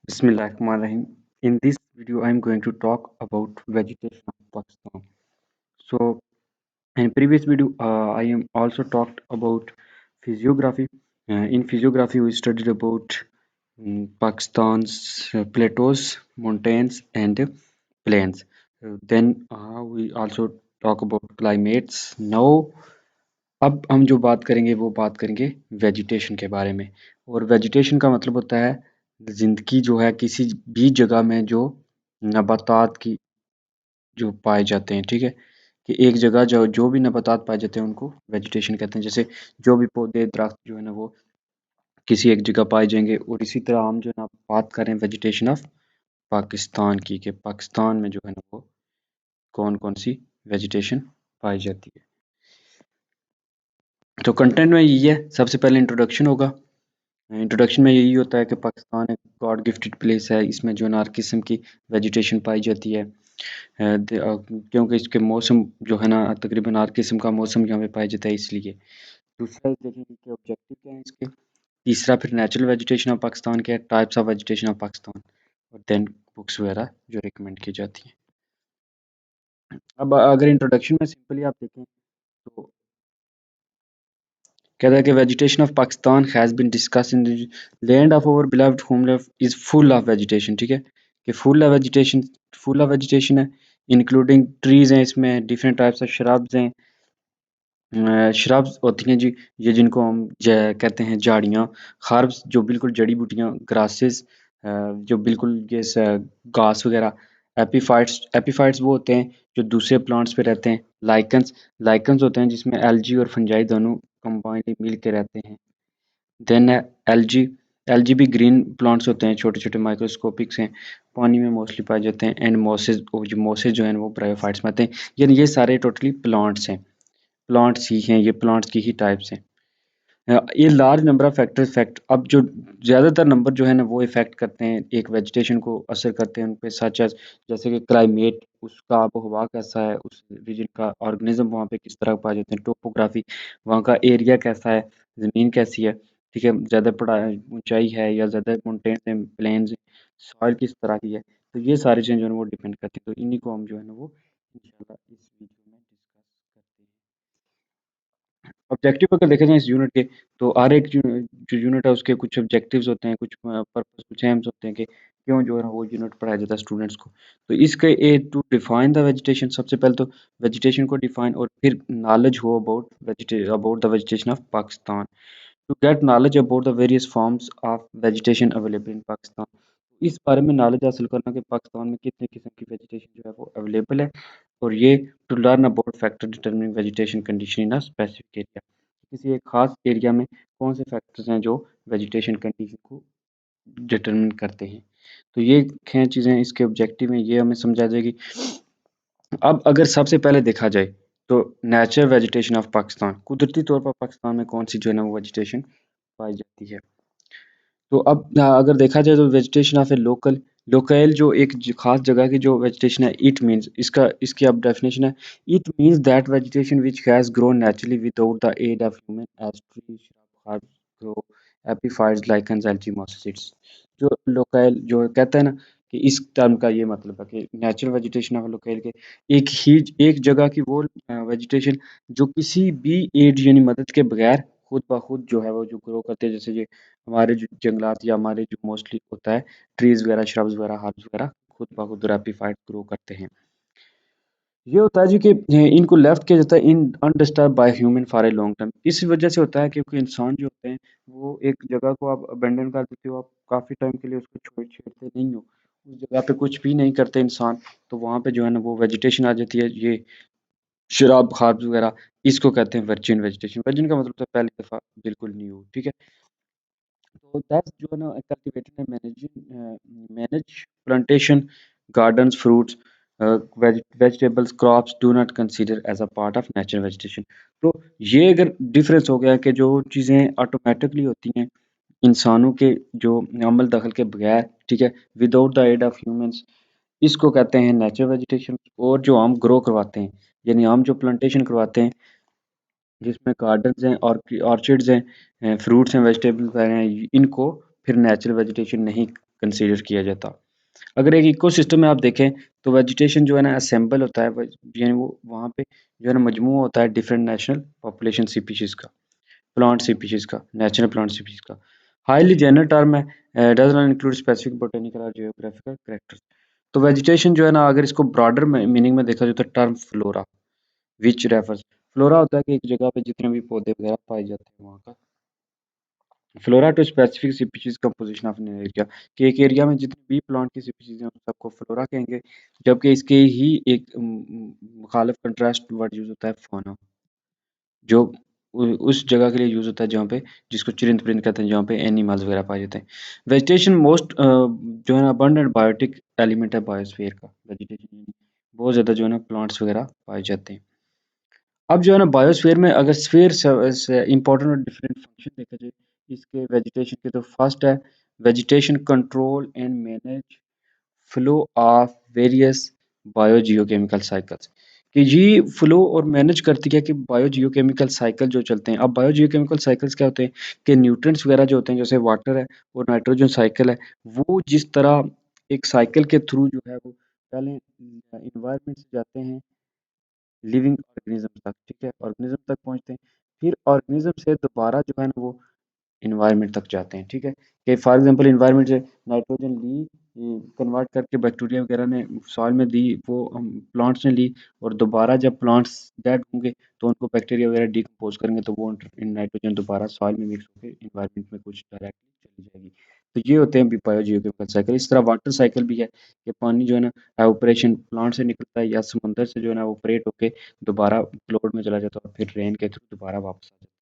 Bismillahirrahmanirrahim. In this video, I'm going to talk about vegetation of Pakistan. So, in previous video, I am also talked about physiography. In physiography, we studied about Pakistan's plateaus, mountains, and plains. Then we also talk about climates. Now, अब हम जो बात करेंगे वो बात करेंगे vegetation के बारे में। और वेजिटेशन का मतलब होता है जिंदगी जो है किसी भी जगह में जो नबातात की जो पाए जाते हैं, ठीक है। कि एक जगह जो जो भी नबातात पाए जाते हैं उनको वेजिटेशन कहते हैं। जैसे जो भी पौधे दरख्त जो है ना वो किसी एक जगह पाए जाएंगे। और इसी तरह हम जो है ना बात करें वेजिटेशन ऑफ पाकिस्तान की, कि पाकिस्तान में जो है ना वो कौन कौन सी वेजिटेशन पाई जाती है। तो कंटेंट में यही है, सबसे पहले इंट्रोडक्शन होगा। इंट्रोडक्शन में यही होता है कि पाकिस्तान एक गॉड गिफ्टेड प्लेस है। इसमें जो है ना हर किस्म की वेजिटेशन पाई जाती है। क्योंकि इसके मौसम जो है ना तकरीबन हर किस्म का मौसम यहाँ पे पाया जाता है, इसलिए। दूसरा देखेंगे कि ऑब्जेक्टिव क्या है इसके। तीसरा फिर नेचुरल वेजिटेशन ऑफ पाकिस्तान क्या है, types of vegetation of Pakistan, और देन बुक्स वगैरह जो रिकमेंड की जाती हैं। अब अगर इंट्रोडक्शन में सिंपली आप देखें तो कहता है कि vegetation of Pakistan has been discuss in land of our beloved homeland is full of vegetation, ठीक है। कि फुल ऑफ वेजिटेशन है, इंक्लूडिंग ट्रीज हैं, इसमें डिफरेंट टाइप्स ऑफ श्रब्स हैं। श्रब्स होती हैं जी, ये जिनको हम कहते हैं झाड़ियाँ। हर्ब्स जो बिल्कुल जड़ी बूटियाँ, ग्रासेस जो बिल्कुल ये घास वगैरह। एपीफाइट्स वो होते हैं जो दूसरे प्लांट्स पे रहते हैं। लाइकन्स होते हैं जिसमें एल्गी और फंजाई दोनों कंबाइनली मिल के रहते हैं। देन एल्गी एल्गी भी ग्रीन प्लांट्स होते हैं, छोटे छोटे माइक्रोस्कोपिक्स हैं, पानी में मोस्टली पाए जाते हैं। एंड मोसेस जो है वो ब्रायोफाइट्स में आते हैं। ये सारे टोटली प्लांट्स हैं, प्लांट्स ही हैं, ये प्लांट्स की ही टाइप्स हैं। ये लार्ज नंबर ऑफ फैक्ट अब जो ज़्यादातर नंबर जो है ना वो इफ़ेक्ट करते हैं, एक वेजिटेशन को असर करते हैं उन पे, सच एज़ जैसे कि क्लाइमेट, उसका आबो-हवा कैसा है, उस रीजन का ऑर्गेनिज़्म वहाँ पे किस तरह पाए जाते हैं, टोपोग्राफी, वहाँ का एरिया कैसा है, ज़मीन कैसी है, ठीक है, ज़्यादा ऊँचाई है या ज़्यादा माउंटेन्स हैं, प्लेन्स हैं, सॉइल किस तरह की है। तो ये सारी चीज़ें जो है ना वो डिपेंड करती हैं। तो इन्हीं को हम जो है ना वो इंशाल्लाह इस वीडियो में डिस्कस करते हैं। ऑब्जेक्टिव अगर देखा जाए इस यूनिट के, तो हर एक जो यूनिट है उसके कुछ ऑब्जेक्टिव्स होते हैं, कुछ पर्पस, कुछ एम्स होते हैं कि क्यों जो है ना वो यूनिट पढ़ाया जाता है स्टूडेंट्स को। तो इसके ए टू डिफाइन द वेजिटेशन, सबसे पहले तो वेजिटेशन को डिफाइन, और फिर नॉलेज हो about the vegetation of Pakistan, to get knowledge about the various forms of vegetation available in Pakistan. इस बारे में नॉलेज हासिल करना कि पाकिस्तान में कितने किस्म की वेजिटेशन जो है वो अवेलेबल है। और ये to learn about factor determining vegetation condition in a specific area, किसी एक खास एरिया में कौन से फैक्टर्स हैं जो वेजिटेशन कंडीशन को डिटरमिन करते हैं। तो ये हैं चीज़ें इसके ऑब्जेक्टिव में, ये हमें समझा जाएगी। अब अगर सबसे पहले देखा जाए तो नेचुरल वेजिटेशन ऑफ पाकिस्तान, कुदरती तौर पर पाकिस्तान में कौन सी जो है ना वो वेजिटेशन पाई जाती है। तो अब अगर देखा जाए तो वेजिटेशन ऑफ ए लोकल जो एक खास जगह की जो वेजिटेशन है, इट मींस इसकी अब डेफिनेशन है, it means that vegetation which has grown naturally without the aid of human as tree shrub herb grow epiphytes lichens algae mosses. जो लोकल जो कहते हैं ना, कि इस टर्म का ये मतलब है कि नेचुरल वेजिटेशन ऑफ लोकल के एक जगह की वो वेजिटेशन जो किसी भी एड यानी मदद के बगैर खुद ब खुद जो है वो जो ग्रो करते हैं। जैसे ये हमारे जो जंगलात या हमारे जो मोस्टली होता है ट्रीज वगैरह, श्रब्स वगैरह, हर्ब्स वगैरह खुद ब खुद रैपिफाइड ग्रो करते हैं। ये होता है जी कि इनको लेफ्ट किया जाता है in undisturbed by human for a long term. इस वजह से होता है क्योंकि इंसान जो होते हैं वो एक जगह को आप अबेंडन कर देते हो, आप काफ़ी टाइम के लिए उसको छोड़ छेड़ते नहीं हो, उस जगह पे कुछ भी नहीं करते इंसान, तो वहाँ पे जो है ना वो वेजिटेशन आ जाती है, ये शराब, हर्ब्स वगैरह। इसको कहते हैं वर्जिन वेजिटेशन। वर्जिन का मतलब होता है पहली दफ़ा, बिल्कुल न्यू, ठीक है। तो दैट्स जो है ना cultivated and manage plantation gardens fruits vegetables crops do not consider as a part of natural vegetation. तो ये अगर डिफरेंस हो गया कि जो चीज़ें ऑटोमेटिकली होती हैं इंसानों के जो अमल दखल के बगैर, ठीक है, without the aid of humans, इसको कहते हैं नेचुरल वेजिटेशन। और जो हम ग्रो करवाते हैं यानी हम जो प्लांटेशन करवाते हैं जिसमें गार्डन्स हैं और ऑर्चिड्स हैं, फ्रूट्स हैं, वेजिटेबल्स हैं, इनको फिर नेचुरल वेजिटेशन नहीं कंसीडर किया जाता। अगर एक इकोसिस्टम में आप देखें तो वेजिटेशन जो है ना असेंबल होता है, यानी वो वहाँ पे जो है ना मजमू होता है डिफरेंट नेशनल पॉपुलेशन स्पीशीज़ का, प्लांट स्पीशीज़ का, नेचुरल प्लांट स्पीशीज़ का। हाईली जनरल टर्म है, does not include specific botanical और जियोग्राफिकल कैरेक्टर्स। तो वेजिटेशन जो है ना अगर इसको ब्रॉडर मीनिंग में देखा जाए तो टर्म फ्लोरा विच रेफर्स, फ्लोरा होता है कि एक जगह पे जितने भी पौधे वगैरह पाए जाते हैं वहाँ का, flora to specific species composition of an area, कि एक एरिया में जितने भी प्लांट की स्पीशीज हैं उन सबको फ्लोरा कहेंगे। जबकि इसके ही एक मुखालिफ कंट्रास्ट वर्ड यूज होता है फौना, जो उस जगह के लिए यूज होता है जहाँ पे, जिसको चिरिंद परिंद कहते हैं, जहाँ पे एनिमल्स वगैरह पाए जाते हैं। वेजिटेशन मोस्ट जो है ना अबंडेंट बायोटिक एलिमेंट है बायोस्फीयर का, वेजिटेशन बहुत ज़्यादा जो है ना प्लांट्स वगैरह पाए जाते हैं। अब जो है ना बायोस्फीयर में अगर स्फीयर से इंपॉर्टेंट और डिफरेंट फंक्शन देखा जाए इसके वेजिटेशन के, तो फर्स्ट है vegetation control and manage flow of various biogeochemical cycles, कि ये फ्लो और मैनेज करती है कि बायोजियोकेमिकल साइकिल जो चलते हैं। अब बायोजियोकेमिकल साइकिल्स क्या होते हैं कि न्यूट्रिएंट्स वगैरह जो होते हैं जैसे वाटर है और नाइट्रोजन साइकिल है, वो जिस तरह एक साइकिल के थ्रू जो है वो पहले इन्वायरमेंट से जाते हैं लिविंग ऑर्गेनिज्म तक, ठीक है, ऑर्गेनिज्म तक पहुंचते हैं, फिर ऑर्गेनिज्म से दोबारा जो है ना वो इन्वायरमेंट तक जाते हैं, ठीक है। कि फॉर एग्जांपल इन्वायरमेंट से नाइट्रोजन ली, कन्वर्ट करके बैक्टीरिया वगैरह ने सॉइल में दी, वो हम प्लांट्स ने ली, और दोबारा जब प्लांट्स डेड होंगे तो उनको बैक्टीरिया वगैरह डिकम्पोज करेंगे तो वो नाइट्रोजन दोबारा सॉइल में मिक्स होकर इन्वायरमेंट में कुछ डायरेक्टली चली जाएगी। तो ये होते हैं बायोजियोकेमिकल साइकिल। इस तरह वाटर साइकिल भी है कि पानी जो है ना ऑपरेशन प्लांट से निकलता है या समंदर से जो है ना ऑपरेट होके दोबारा क्लाउड में चला जाता है और फिर रेन के थ्रू दोबारा वापस आ जाता है।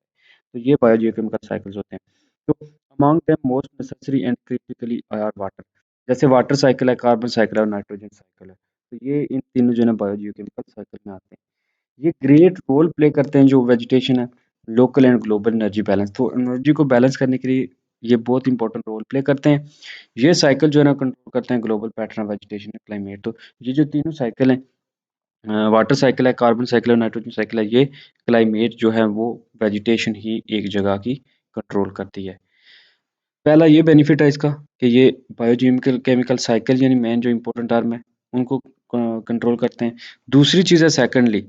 तो ये बायोजियोकेमिकल साइकिल्स होते हैं। तो among them most necessary and critically are water, जैसे वाटर साइकिल है, कार्बन साइकिल है और नाइट्रोजन साइकिल है। तो ये इन तीनों जो है ना बायोजियोकेमिकल साइकिल में आते हैं। ये ग्रेट रोल प्ले करते हैं जो वेजिटेशन है local and global energy balance, तो एनर्जी को बैलेंस करने के लिए ये बहुत इंपॉर्टेंट रोल प्ले करते हैं। ये साइकिल जो है ना कंट्रोल करते हैं global pattern of vegetation and climate. तो ये जो तीनों साइकिल हैं, वाटर साइकिल है, कार्बन साइकिल है और नाइट्रोजन साइकिल है, ये क्लाइमेट जो है वो वेजिटेशन ही एक जगह की कंट्रोल करती है। पहला ये बेनिफिट है इसका कि ये बायोकेमिकल केमिकल साइकिल यानी मेन जो इंपॉर्टेंट टर्म है उनको कंट्रोल करते हैं। दूसरी चीज़ है सेकंडली,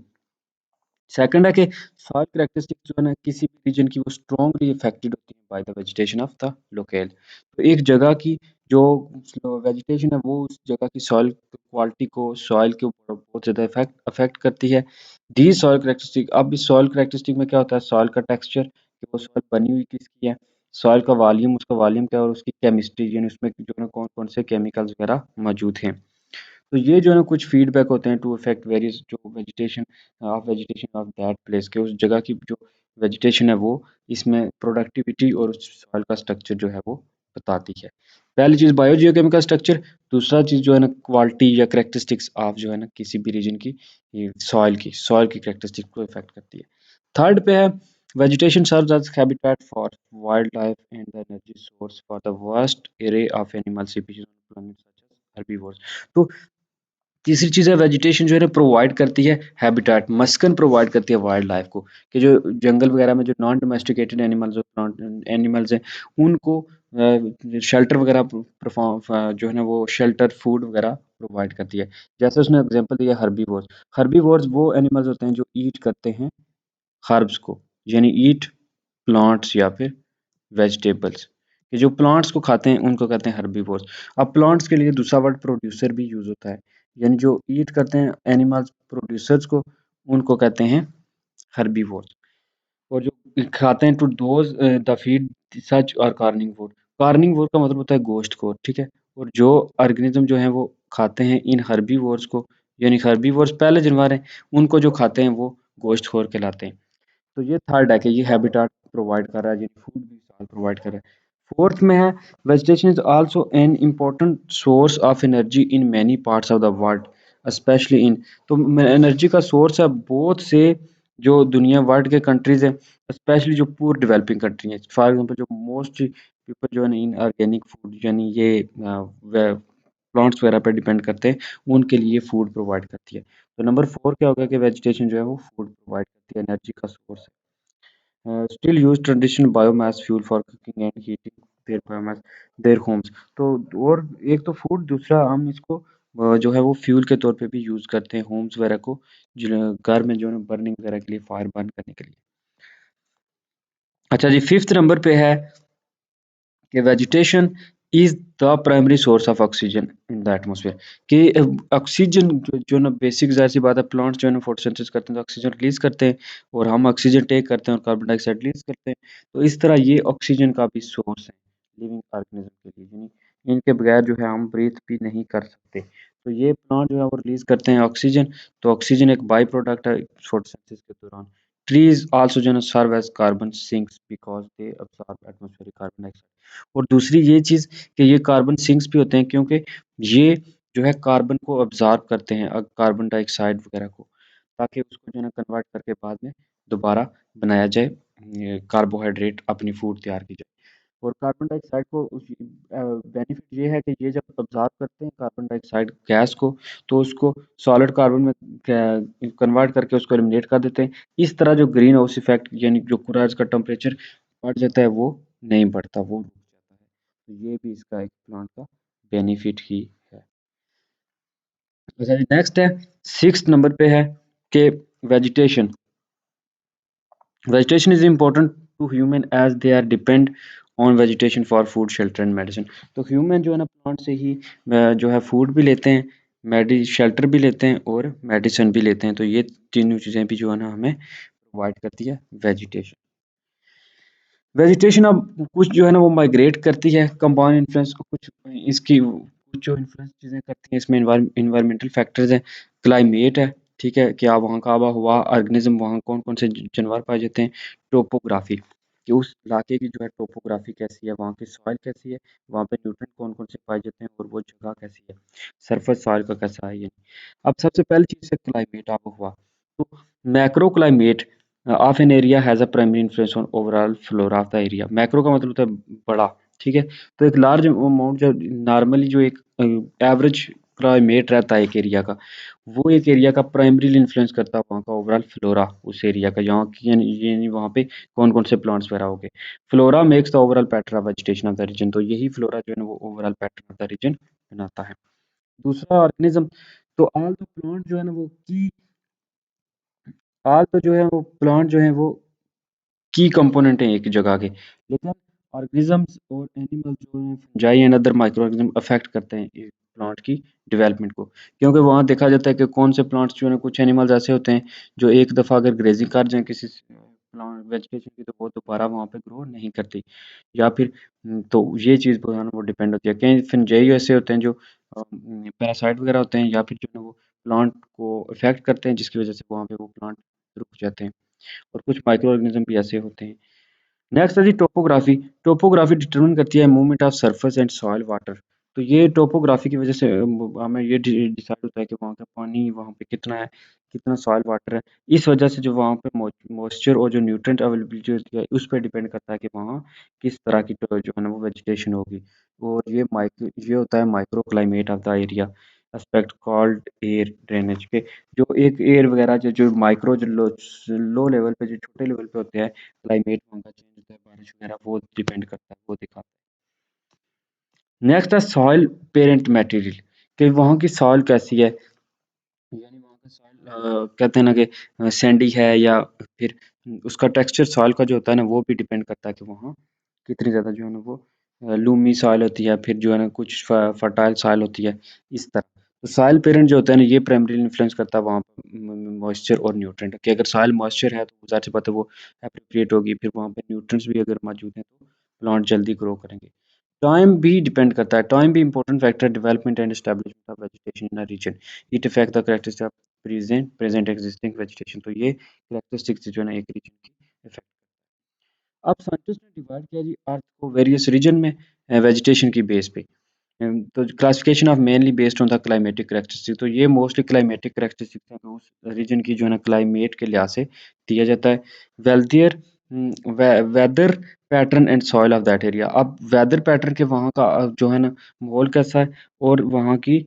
सेकंड है कि सॉइल कैरेक्टरिस्टिक जो है ना किसी भी रीजन की वो स्ट्रांगली अफेक्टेड होती है by the vegetation of the local. तो एक जगह की जो वेजिटेशन है वो उस जगह की सॉइल क्वालिटी को, सॉइल के ऊपर बहुत ज़्यादा इफेक्ट अफेक्ट करती है। दी सॉइल कैरेक्टरिस्टिक, अब इस सॉइल कैरेक्टरिस्टिक में क्या होता है, सॉइल का टेक्सचर कि वो सॉइल बनी हुई किसकी है, सॉइल का वॉल्यूम, उसका वॉल्यूम क्या है, और उसकी केमिस्ट्री यानी उसमें जो है ना कौन कौन से केमिकल्स वगैरह मौजूद हैं। तो ये जो है ना कुछ फीडबैक होते हैं टू अफेक्ट वेरियस जो वेजिटेशन ऑफ दैट प्लेस, के उस जगह की जो वेजिटेशन है वो इसमें प्रोडक्टिविटी और सॉइल का स्ट्रक्चर जो है वो बताती है। पहली चीज़ बायोजियोकेमिकल स्ट्रक्चर, दूसरा चीज़ जो है ना क्वालिटी या करेक्टरिस्टिक्स ऑफ जो है ना किसी भी रीजन की, ये सॉइल की करेक्टरिस्टिक को इफेक्ट करती है। थर्ड पे है vegetation serves as habitat for wildlife and the energy source for the vast array of animal species on the planet such as herbivores। तो तीसरी चीज़ है वेजिटेशन जो है ना प्रोवाइड करती है हैबिटेट, मस्कन प्रोवाइड करती है वाइल्ड लाइफ को, कि जो जंगल वगैरह में जो नॉन डोमेस्टिकेटेड एनिमल्स हैं उनको शेल्टर वगैरह परफॉर्म जो है ना वो शेल्टर फूड वगैरह प्रोवाइड करती है। जैसे उसने एग्जांपल दिया हर्बीवोर्स, हर्बीवोर्स वो एनिमल्स होते हैं जो ईट करते हैं हर्ब्स को, यानी ईट प्लांट्स या फिर वेजिटेबल्स, कि जो प्लांट्स को खाते हैं उनको कहते हैं हर्बीवोर्स। अब प्लांट्स के लिए दूसरा वर्ड प्रोड्यूसर भी यूज होता है, यानी जो ईट करते हैं एनिमल्स प्रोड्यूसर्स को उनको कहते हैं हर्बीवोर्स। और जो खाते हैं टू दोज द फीड सच और कार्निवोर, कार्निवोर का मतलब होता है गोश्तखोर, ठीक है। और जो ऑर्गेनिज्म जो है वो खाते हैं इन हर्बीवोर्स को, यानी हर्बीवोर्स पहले जानवर हैं, उनको जो खाते हैं वो गोश्तखोर कहलाते हैं। तो ये थर्ड है कि ये हैबिtat प्रोवाइड कर रहा है, यानी फूड भी साथ प्रोवाइड कर रहा है। फोर्थ में है vegetation is also an important source of energy in many parts of the world specially in, तो एनर्जी का सोर्स है बहुत से जो दुनिया वर्ल्ड के कंट्रीज हैं, स्पेशली जो पूर डेवलपिंग कंट्री हैं। फॉर एग्जांपल जो मोस्ट पीपल जो है ना इन ऑर्गेनिक फूड यानी ये प्लांट्स वगैरह पर डिपेंड करते हैं, उनके लिए फूड प्रोवाइड करती है। तो नंबर फोर क्या होगा कि वेजिटेशन जो है वो फूड प्रोवाइड करती है, एनर्जी का सोर्स है। Still use traditional biomass fuel for cooking and heating their farmers, their homes. तो और एक तो फूड, दूसरा हम इसको जो है वो फ्यूल के तौर पे भी यूज़ करते हैं होम्स वगैरह को, जो घर में जो है बर्निंग वगैरह के लिए, फायर बर्न करने के लिए। अच्छा जी, 5th नंबर पे है कि vegetation is the primary source of oxygen in the atmosphere. कि ऑक्सीजन जो ना बेसिक जाहिर सी बात है, प्लांट्स जो है ना फोटोसिंथेसिस करते हैं तो ऑक्सीजन रिलीज करते हैं, और हम ऑक्सीजन टेक करते हैं और कार्बन डाइऑक्साइड रिलीज करते हैं। तो इस तरह ये ऑक्सीजन का भी सोर्स है लिविंग ऑर्गेनिज्म के लिए, यानी इनके बगैर जो है हम ब्रीथ भी नहीं कर सकते। तो ये प्लांट जो है वो रिलीज करते हैं ऑक्सीजन। तो ऑक्सीजन एक बाई प्रोडक्ट है फोटोसिंथेसिस के दौरान। ट्रीज आल्सो जो है serve as carbon sinks because they absorb atmospheric carbon dioxide. और दूसरी ये चीज़ कि ये कार्बन सिंक्स भी होते हैं, क्योंकि ये जो है कार्बन को अब्ज़ॉर्ब करते हैं, कार्बन डाइऑक्साइड वगैरह को, ताकि उसको जो है ना कन्वर्ट करके बाद में दोबारा बनाया जाए, कार्बोहाइड्रेट अपनी फूड तैयार की जाए। और कार्बन डाइऑक्साइड को बेनिफिट ये है कि ये जब अब्ज़ॉर्ब करते हैं कार्बन डाइऑक्साइड गैस को, तो उसको सॉलिड कार्बन में कन्वर्ट करके उसको एलिमिनेट कर देते हैं। इस तरह जो ग्रीन हाउस इफेक्ट, यानी जो पूरा इसका टेम्परेचर बढ़ जाता है, वो नहीं बढ़ता, वो रुक जाता है। तो ये भी इसका एक प्लांट का बेनिफिट ही है। अच्छा जी, नेक्स्ट है, 6th नंबर पे है कि vegetation vegetation is important to human as they are depend on vegetation for food, shelter and medicine। तो ह्यूमन जो है ना प्लांट से ही जो है फूड भी लेते हैं, मेडि शेल्टर भी लेते हैं और मेडिसिन भी लेते हैं। तो ये तीनों चीज़ें भी जो है ना हमें प्रोवाइड करती है वेजिटेशन। वेजिटेशन अब कुछ जो है ना वो माइग्रेट करती है, कंपाउंड इन्फ्लुएंस, कुछ इसकी कुछ जो इन्फ्लुएंस चीज़ें करती हैं इसमें इन्वायरमेंटल फैक्टर्स हैं, क्लाइमेट है, ठीक है, कि आप वहाँ का आबा हवा, ऑर्गेनिज्म, वहाँ कौन कौन से जानवर पाए जाते हैं, टोपोग्राफी, कि उस इलाके की जो है टोपोग्राफी कैसी है, वहाँ की सॉइल कैसी है, वहाँ पे न्यूट्रिएंट कौन कौन से पाए जाते हैं और वो जगह कैसी है, सरफेस सॉइल का कैसा है ये। अब सबसे पहली चीज़ है क्लाइमेट, आबो हवा। तो macro climate of an area has a primary influence on overall flora of the area. Macro का मतलब होता है बड़ा, ठीक है। तो एक लार्ज अमाउंट जो नॉर्मली जो एक एवरेज क्लाइमेट रहता है एक एरिया का, वो एक एरिया का प्राइमरीली इन्फ्लुएंस करता है वहाँ का ओवरऑल फ्लोरा, उस एरिया का, यहाँ की यानी वहाँ पे कौन कौन से प्लांट्स वगैरह हो गए। Flora makes the overall pattern of vegetation of the region. तो यही फ्लोरा जो है ना वो overall pattern of the region बनाता है। दूसरा ऑर्गेनिज्म, तो ऑल द प्लांट जो है ना वो की ऑल तो जो है वो प्लांट जो है वो की कंपोनेंट हैं एक जगह के, लेकिन ऑर्गेनिजम्स और एनिमल्स जो हैं, fungi and other micro organism affect करते हैं इस प्लांट की डेवलपमेंट को। क्योंकि वहाँ देखा जाता है कि कौन से प्लांट्स जो है ना, कुछ एनिमल्स ऐसे होते हैं जो एक दफ़ा अगर ग्रेजिंग कर जाएँ किसी प्लांट वेजिटेशन की, तो वो दोबारा वहाँ पे ग्रो नहीं करती, या फिर तो ये चीज़ जो है ना वो डिपेंड होती है। कई फंजाई ऐसे होते हैं जो पैरासाइट वगैरह होते हैं, या फिर जो है ना वो प्लांट को इफेक्ट करते हैं, जिसकी वजह से वहाँ पे वो प्लांट रुक जाते हैं। और कुछ माइक्रो ऑर्गेनिज्म भी ऐसे होते हैं। नेक्स्ट है जी टोपोग्राफी। टोपोग्राफी डिटरमिन करती है movement of surface and soil water. तो ये टोपोग्राफी की वजह से हमें ये डिसाइड होता है कि वहाँ का पानी वहाँ पे कितना है, कितना सॉइल वाटर है। इस वजह से जो वहाँ पे मॉइस्चर और जो न्यूट्रिएंट अवेलेबिलिटी होती है, उस पर डिपेंड करता है कि वहाँ किस तरह की जो है ना वो वेजिटेशन होगी। और ये होता है micro climate of the area aspect called air drainage के। जो एक एयर वगैरह जो माइक्रो, जो लो लेवल पे, जो छोटे लेवल पे होते हैं, क्लाइमेट वहाँ का चेंज होता है, बारिश वगैरह, वो डिपेंड करता है, वो दिखाता है। नेक्स्ट है सॉइल पेरेंट मटेरियल, कि वहाँ की सॉइल कैसी है, यानी वहाँ का सॉइल कहते हैं ना कि सैंडी है, या फिर उसका टेक्सचर सॉइल का जो होता है ना वो भी डिपेंड करता है कि वहाँ कितनी ज़्यादा जो है ना वो लूमी सॉइल होती है, फिर जो है ना कुछ फर्टाइल सॉइल होती है, इस तरह। तो सॉइल पेरेंट जो होता है ना, ये प्राइमरीली इन्फ्लुएंस करता है वहाँ मॉइस्चर और न्यूट्रिएंट, कि अगर सॉइल मॉइस्चर है तो ज़ाहिर सी बात है वो एप्रोप्रिएट होगी, फिर वहाँ पे न्यूट्रिएंट्स भी अगर मौजूद हैं तो प्लांट जल्दी ग्रो करेंगे। टाइम भी डिपेंड करता है, टाइम भी important factor development and establishment of vegetation in a region. It affect the characteristics of present existing vegetation. तो ये कैरेक्टरिस्टिक्स जो है ना एक रीजन की इफेक्ट। अब साइंटिस्ट ने डिवाइड किया जी अर्थ को वेरियस रीजन में वेजिटेशन की बेस पे। तो classification of mainly based on the climatic characteristic. तो ये मोस्टली क्लाइमेटिक कैरेक्टरिस्टिक है, तो उस रीजन की जो है ना क्लाइमेट के लिहाज से दिया जाता है। Wealthier weather pattern and soil of that area. अब वेदर पैटर्न के वहाँ का जो है ना माहौल कैसा है, और वहाँ की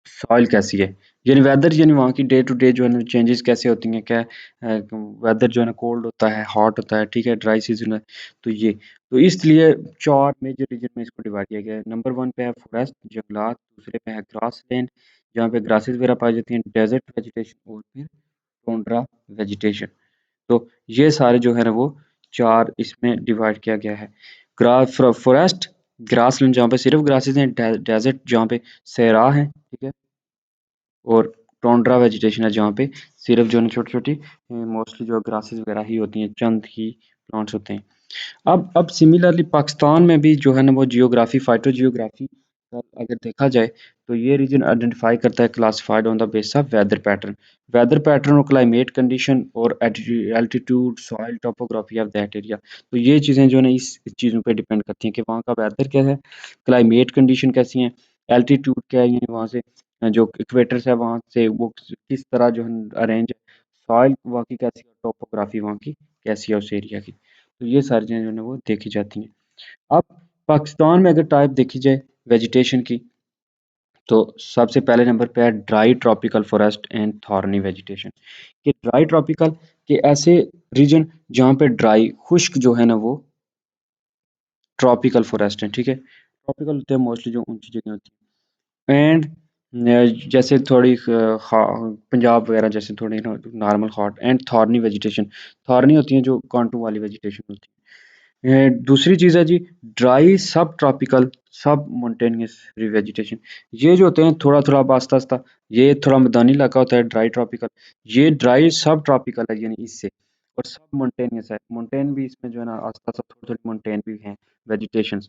सॉइल कैसी है, यानी वेदर यानी वहाँ की डे टू डे जो है ना चेंजेस कैसे होती हैं, क्या वेदर जो है ना कोल्ड होता है, हॉट होता है, ठीक है, ड्राई सीजन है। तो ये तो इसलिए 4 मेजर रीजन में इसको डिवाइड किया गया है। नंबर 1 पे है फॉरेस्ट, जंगलात, दूसरे पे है ग्रासलैंड, जहाँ पे ग्रासेस वगैरह पाई जाती हैं, डेजर्ट वेजिटेशन और फिर टुंड्रा वेजिटेशन। तो ये सारे जो है ना वो 4 इसमें डिवाइड किया गया है। फॉरेस्ट, ग्रासलैंड जहाँ पे सिर्फ ग्रासेस हैं, डेजर्ट जहाँ पे सहरा है, ठीक है, और टोंड्रा वेजिटेशन है जहाँ पे सिर्फ जो है ना छोटी-छोटी मोस्टली जो ग्रासेस वगैरह ही होती हैं, चंद ही प्लांट्स होते हैं। अब सिमिलरली पाकिस्तान में भी जो है ना वो जियोग्राफी, फाइटो जियोग्राफी का अगर देखा जाए तो ये रीजन आइडेंटिफाई करता है classified on the basis of weather pattern और क्लाइमेट कंडीशन और altitude, soil topography of that area. तो ये चीज़ें जो है ना इस चीज़ों पे डिपेंड करती हैं कि वहाँ का वेदर क्या है, क्लाइमेट कंडीशन कैसी हैं, एल्टीट्यूड क्या है, यानी वहाँ से जो इक्वेटर्स है वहाँ से वो किस तरह जो है अरेंज है, सॉइल वहाँ की कैसी है, टोपोग्राफी वहाँ की कैसी है उस एरिया की। तो ये सारी चीज़ें जो है ना वो देखी जाती हैं। अब पाकिस्तान में अगर टाइप देखी जाए वेजिटेशन की, तो सबसे पहले नंबर पे है dry tropical forest and thorny vegetation. कि ड्राई ट्रॉपिकल के ऐसे रीजन जहाँ पे ड्राई खुश्क जो है ना वो ट्रॉपिकल फॉरेस्ट हैं, ठीक है। ट्रॉपिकल होते हैं मोस्टली जो ऊंची जगह होती है, एंड जैसे थोड़ी पंजाब वगैरह जैसे थोड़ी normal hot, and thorny vegetation, thorny होती हैं जो कांटों वाली वेजिटेशन होती है। दूसरी चीज़ है जी ड्राई सब ट्रॉपिकल सब मोंटेनियस वेजिटेशन। ये जो होते हैं थोड़ा थोड़ा आस्ता आस्ता, ये थोड़ा मैदानी इलाका होता है ड्राई ट्रॉपिकल, ये ड्राई सब ट्रॉपिकल है यानी इससे, और सब मोंटेनियस है, मोंटेन भी इसमें जो है ना आस्ता आस्ता थोड़ी थोड़ी मोंटेन भी हैं वेजिटेशन।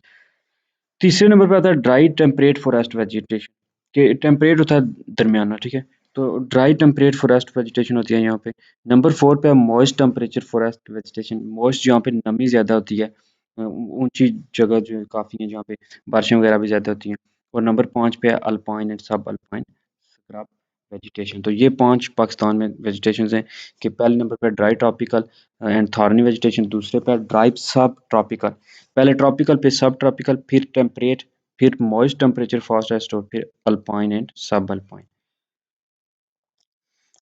तीसरे नंबर पे आता है ड्राई टेम्परेट फॉरेस्ट वेजिटेशन, कि टेम्परेट होता है दरमियाना, ठीक है। तो ड्राई टेम्परेट फॉरेस्ट वेजिटेशन होती है यहाँ पे। नंबर 4 पे है moist temperature forest vegetation, moist जहाँ पे नमी ज़्यादा होती है, ऊंची जगह जो काफ़ी है जहाँ पे बारिशें वगैरह भी ज़्यादा होती हैं। और नंबर 5 पे है अल्पाइन एंड सब अल्पाइन स्क्रब वेजिटेशन। तो ये 5 पाकिस्तान में वेजिटेशंस हैं, कि पहले नंबर पे dry tropical and thorny vegetation, दूसरे पे ड्राई सब ट्रॉपिकल, पहले ट्रॉपिकल पे सब ट्रॉपिकल, फिर टेम्परेट, फिर मॉइस्ट टेम्परेचर फॉरेस्ट और फिर अल्पाइन एंड सब अल्पाइन।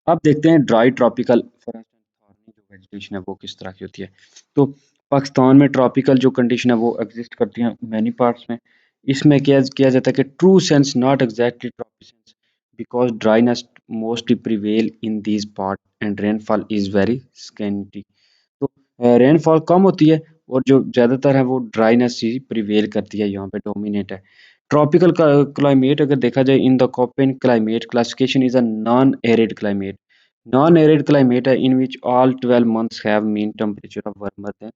अब देखते हैं dry tropical forest and thorny जो वेजिटेशन है वो किस तरह की होती है। तो पाकिस्तान में ट्रॉपिकल जो कंडीशन है वो एग्जिस्ट करती हैं मैनी पार्ट्स में। इसमें क्या किया जाता है कि true sense not exactly tropic because dryness mostly prevail in these part and rainfall is very scanty. तो रेनफॉल कम होती है और जो ज़्यादातर है वो ड्राइनेस ही प्रिवेल करती है, यहाँ पे डोमिनेट है। ट्रॉपिकल क्लाइमेट अगर देखा जाए in the Koppen climate classification is a non arid climate. Non arid climate है in which all 12 months have mean temperature of warmer than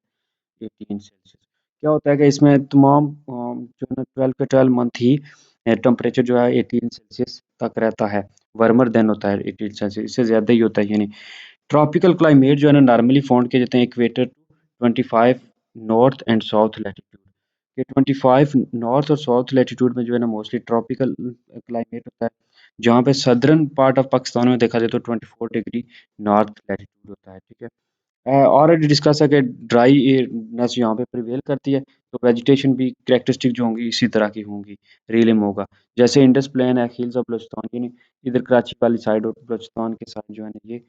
18 celsius. क्या होता है कि इसमें तमाम जो है ना 12 के 12 मंथ ही टेम्परेचर जो है 18 सेल्सियस तक रहता है, वार्मर देन होता है 18 सेल्सियस, इससे ज़्यादा ही होता है यानी। ट्रॉपिकल क्लाइमेट जो है ना नॉर्मली फाउंड किए जाते हैं equator to 25 north and south latitude. ये 25 नॉर्थ और साउथ लैटिट्यूड में जो है ना मोस्टली ट्रॉपिकल क्लाइमेट होता है। जहाँ पे सदर्न पार्ट ऑफ पाकिस्तान में देखा जाए तो 24 डिग्री नॉर्थ लैटिट्यूड होता है, ठीक है। ऑलरेडी डिस्कस है कि ड्राईनेस यहाँ पे प्रिवेल करती है, तो वेजिटेशन भी कैरेक्टरिस्टिक जो होंगी इसी तरह की होंगी, रिलिम होगा। जैसे इंडस प्लेन है, हिल्स ऑफ बलूचिस्तान, यानी इधर कराची वाली साइड और बलूचिस्तान के साइड जो है ना ये